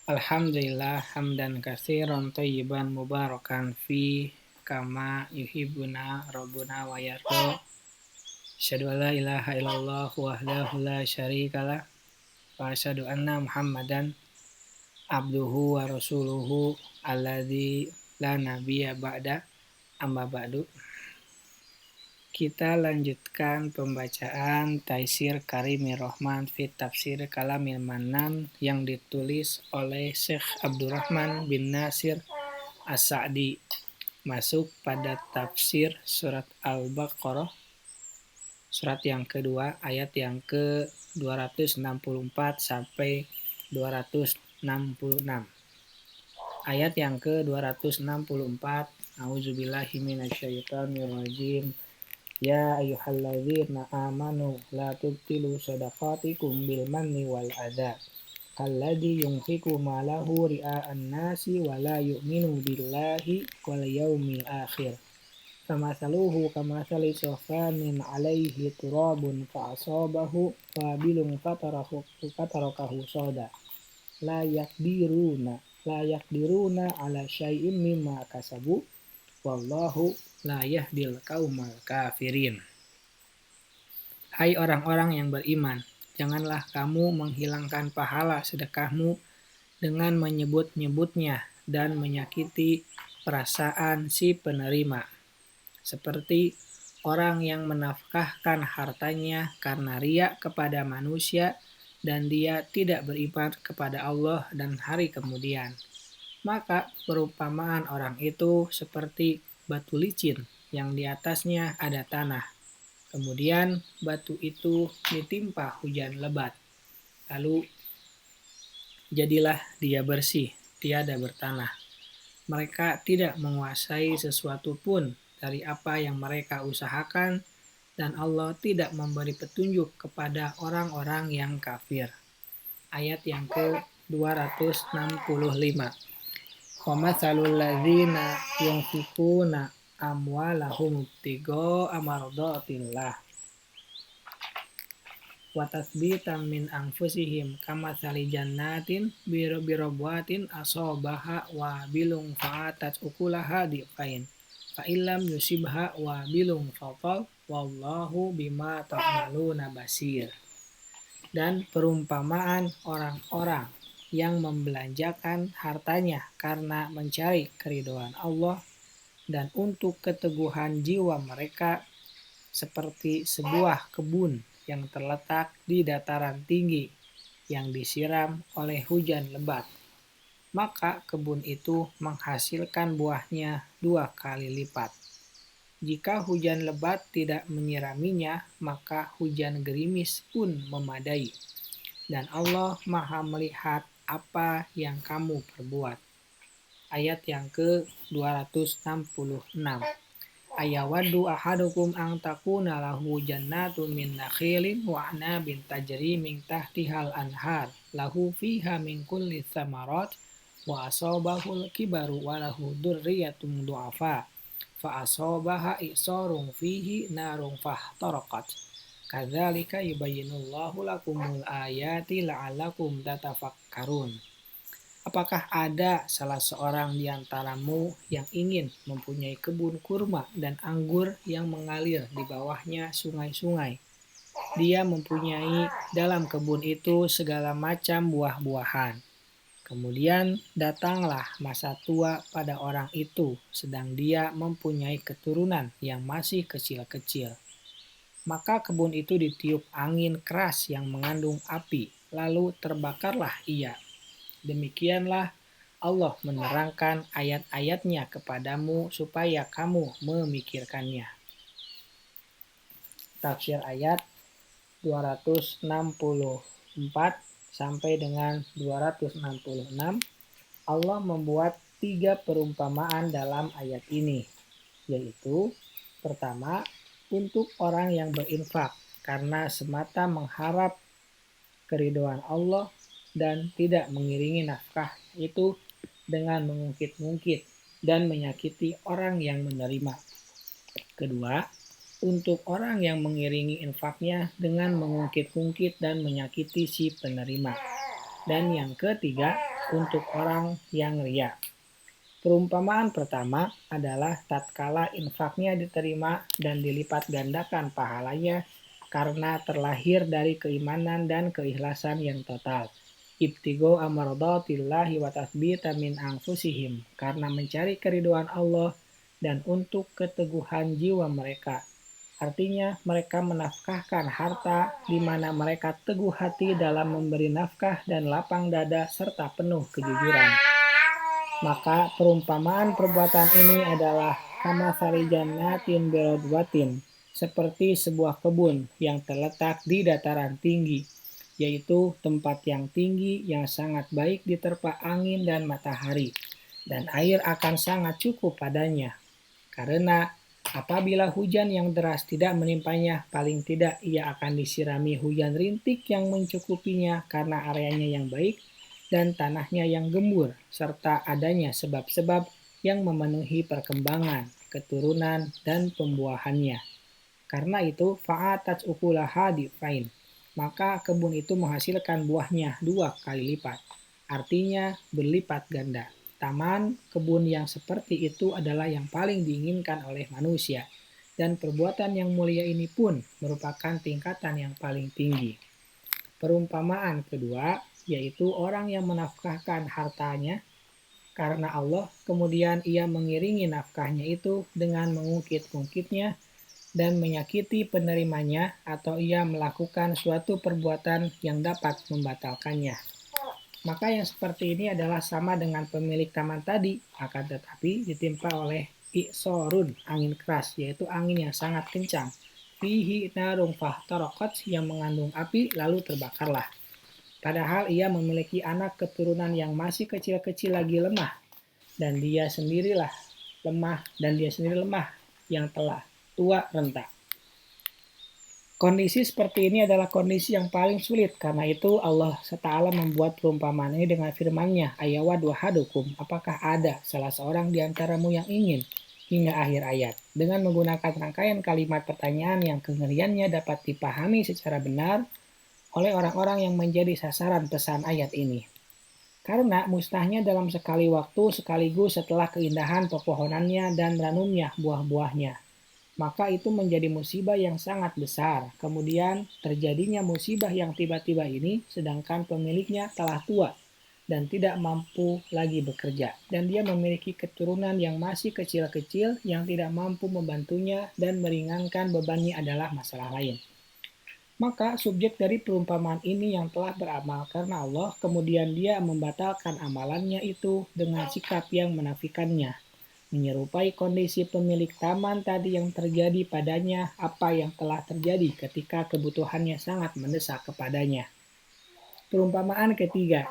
Alhamdulillah hamdan katsiran thayyiban mubarakan fi kama yuhibbuna rabbuna wa yarda. Asyhadu an la ilaha illallah wahdahu la syarikalah wa asyhadu anna Muhammadan abduhu wa rasuluhu alladzi la nabiyya ba'da. Amma ba'du. Kita lanjutkan pembacaan Taisir Karimir Rahman fi Tafsir Kalamil Mannan yang ditulis oleh Syekh Abdurrahman bin Nasir As-Sa'di. Masuk pada tafsir surat Al-Baqarah, surat yang kedua, ayat yang ke-264 sampai 266. Ayat yang ke-264, A'udzubillahi minasyaitonirrajim. Ya ayyuhalladzina amanu la tubtilu shadaqatikum bil manni wal adza kalladzi yunfiqu malahu ria'an nasi wa la yu'minu billahi wal yaumil akhir famathaluhu kamathali safanin 'alaihi turabun fa'asabahu wabilun fatarakahu sada la yakdiruna ala syai'in mimma kasabu wallahu la yahdil qaumal kafirin. Hai orang-orang yang beriman, janganlah kamu menghilangkan pahala sedekahmu dengan menyebut-nyebutnya dan menyakiti perasaan si penerima, seperti orang yang menafkahkan hartanya karena riya kepada manusia dan dia tidak beriman kepada Allah dan hari kemudian. Maka perumpamaan orang itu seperti batu licin yang di atasnya ada tanah. Kemudian batu itu ditimpa hujan lebat. Lalu jadilah dia bersih, tiada bertanah. Mereka tidak menguasai sesuatu pun dari apa yang mereka usahakan, dan Allah tidak memberi petunjuk kepada orang-orang yang kafir. Ayat yang ke-265. Wa matsalul ladzina yunfiquna amwalahum ibtigha'a mardatillah wa tasbitan min anfusihim kamatsali jannatin birabwatin asabaha wa bilung fa'atat ukulaha difain fa illam yusibha wa bilung fatal wallahu bima ta'maluna basir. Dan perumpamaan orang-orang yang membelanjakan hartanya karena mencari keridhaan Allah dan untuk keteguhan jiwa mereka seperti sebuah kebun yang terletak di dataran tinggi yang disiram oleh hujan lebat. Maka kebun itu menghasilkan buahnya 2 kali lipat. Jika hujan lebat tidak menyiraminya, maka hujan gerimis pun memadai. Dan Allah Maha melihat apa yang kamu perbuat. Ayat yang ke-266. Ayawaddu ahadukum an takuna lahu jannatun min nakhilin wa a'nabin tajri min tahtihal anhar lahu fiha min kulli tsamarat wa asabahul kibaru wa lahu dzurriyyatun du'afa fa asabaha isarun fihi narun fahtaraqat kadzalika yubayyinullahu lakumul ayati la'allakum tatafakkarun. Apakah ada salah seorang di antaramu yang ingin mempunyai kebun kurma dan anggur yang mengalir di bawahnya sungai-sungai? Dia mempunyai dalam kebun itu segala macam buah-buahan. Kemudian datanglah masa tua pada orang itu, sedang dia mempunyai keturunan yang masih kecil-kecil. Maka kebun itu ditiup angin keras yang mengandung api, lalu terbakarlah ia. Demikianlah Allah menerangkan ayat-ayatnya kepadamu supaya kamu memikirkannya. Tafsir ayat 264 sampai dengan 266. Allah membuat 3 perumpamaan dalam ayat ini, yaitu pertama, untuk orang yang berinfak karena semata mengharap keridhaan Allah dan tidak mengiringi nafkah itu dengan mengungkit-ungkit dan menyakiti orang yang menerima. Kedua, untuk orang yang mengiringi infaknya dengan mengungkit-ungkit dan menyakiti si penerima. Dan yang ketiga, untuk orang yang ria. Perumpamaan pertama adalah tatkala infaknya diterima dan dilipat gandakan pahalanya karena terlahir dari keimanan dan keikhlasan yang total. Ibtigo amardatillahi wa tathbita min anfusihim, karena mencari keriduan Allah dan untuk keteguhan jiwa mereka. Artinya mereka menafkahkan harta di mana mereka teguh hati dalam memberi nafkah dan lapang dada serta penuh kejujuran. Maka perumpamaan perbuatan ini adalah kamasari jannatin birodwatin, seperti sebuah kebun yang terletak di dataran tinggi, yaitu tempat yang tinggi yang sangat baik diterpa angin dan matahari, dan air akan sangat cukup padanya. Karena apabila hujan yang deras tidak menimpanya, paling tidak ia akan disirami hujan rintik yang mencukupinya karena areanya yang baik dan tanahnya yang gembur, serta adanya sebab-sebab yang memenuhi perkembangan, keturunan, dan pembuahannya. Karena itu, fa'atat ukulaha difain, maka kebun itu menghasilkan buahnya 2 kali lipat, artinya berlipat ganda. Taman kebun yang seperti itu adalah yang paling diinginkan oleh manusia, dan perbuatan yang mulia ini pun merupakan tingkatan yang paling tinggi. Perumpamaan kedua, yaitu orang yang menafkahkan hartanya karena Allah, kemudian ia mengiringi nafkahnya itu dengan mengungkit-ungkitnya dan menyakiti penerimanya, atau ia melakukan suatu perbuatan yang dapat membatalkannya. Maka yang seperti ini adalah sama dengan pemilik taman tadi, akan tetapi ditimpa oleh iksorun, angin keras, yaitu angin yang sangat kencang. Fihi narung fahtarakat, yang mengandung api lalu terbakarlah. Padahal ia memiliki anak keturunan yang masih kecil-kecil lagi lemah, dan dia sendiri lemah yang telah tua renta. Kondisi seperti ini adalah kondisi yang paling sulit, karena itu Allah SWT membuat perumpamaan ini dengan firman-Nya, ayawadu ahadukum, apakah ada salah seorang di antaramu yang ingin, hingga akhir ayat, dengan menggunakan rangkaian kalimat pertanyaan yang kengeriannya dapat dipahami secara benar oleh orang-orang yang menjadi sasaran pesan ayat ini. Karena musnahnya dalam sekali waktu sekaligus setelah keindahan pepohonannya dan ranumnya buah-buahnya, maka itu menjadi musibah yang sangat besar. Kemudian terjadinya musibah yang tiba-tiba ini sedangkan pemiliknya telah tua dan tidak mampu lagi bekerja, dan dia memiliki keturunan yang masih kecil-kecil yang tidak mampu membantunya, dan meringankan bebannya adalah masalah lain. Maka subjek dari perumpamaan ini yang telah beramal karena Allah, kemudian dia membatalkan amalannya itu dengan sikap yang menafikannya, menyerupai kondisi pemilik taman tadi yang terjadi padanya apa yang telah terjadi ketika kebutuhannya sangat mendesak kepadanya. Perumpamaan ketiga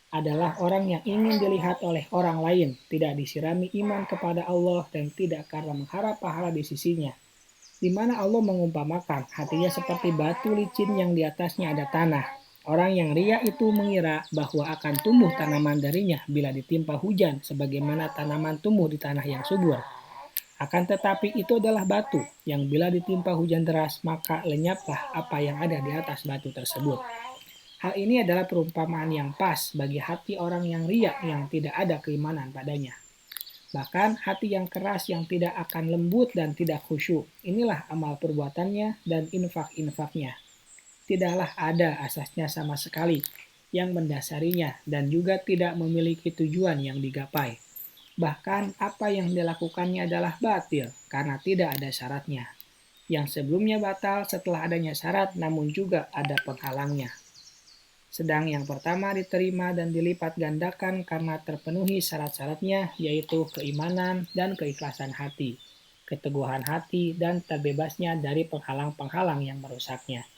adalah orang yang ingin dilihat oleh orang lain, tidak disirami iman kepada Allah dan tidak karena mengharap pahala di sisinya, di mana Allah mengumpamakan hatinya seperti batu licin yang di atasnya ada tanah. Orang yang ria itu mengira bahwa akan tumbuh tanaman darinya bila ditimpa hujan, sebagaimana tanaman tumbuh di tanah yang subur. Akan tetapi itu adalah batu, yang bila ditimpa hujan deras, maka lenyaplah apa yang ada di atas batu tersebut. Hal ini adalah perumpamaan yang pas bagi hati orang yang ria yang tidak ada keimanan padanya. Bahkan hati yang keras yang tidak akan lembut dan tidak khusyuk, inilah amal perbuatannya dan infak-infaknya. Tidaklah ada asasnya sama sekali yang mendasarinya dan juga tidak memiliki tujuan yang digapai. Bahkan apa yang dilakukannya adalah batil karena tidak ada syaratnya. Yang sebelumnya batal setelah adanya syarat, namun juga ada penghalangnya. Sedang yang pertama diterima dan dilipat gandakan karena terpenuhi syarat-syaratnya, yaitu keimanan dan keikhlasan hati, keteguhan hati, dan terbebasnya dari penghalang-penghalang yang merusaknya.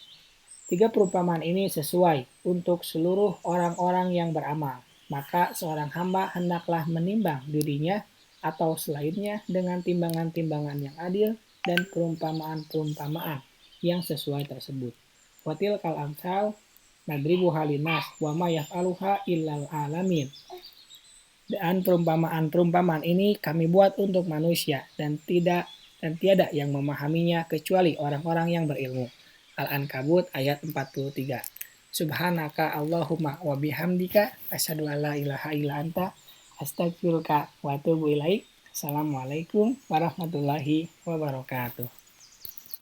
3 perumpamaan ini sesuai untuk seluruh orang-orang yang beramal. Maka seorang hamba hendaklah menimbang dirinya atau selainnya dengan timbangan-timbangan yang adil dan perumpamaan-perumpamaan yang sesuai tersebut. Watil kal amsal nadribu halinas wa ma yaf'aluha illal alamin. Dan perumpamaan-perumpamaan ini kami buat untuk manusia dan tiada yang memahaminya kecuali orang-orang yang berilmu. Al-Ankabut ayat 43. Subhanaka Allahumma wa bihamdika asyhadu alla ilaha illa anta astaghfiruka wa atubu ilaik. Assalamualaikum warahmatullahi wabarakatuh.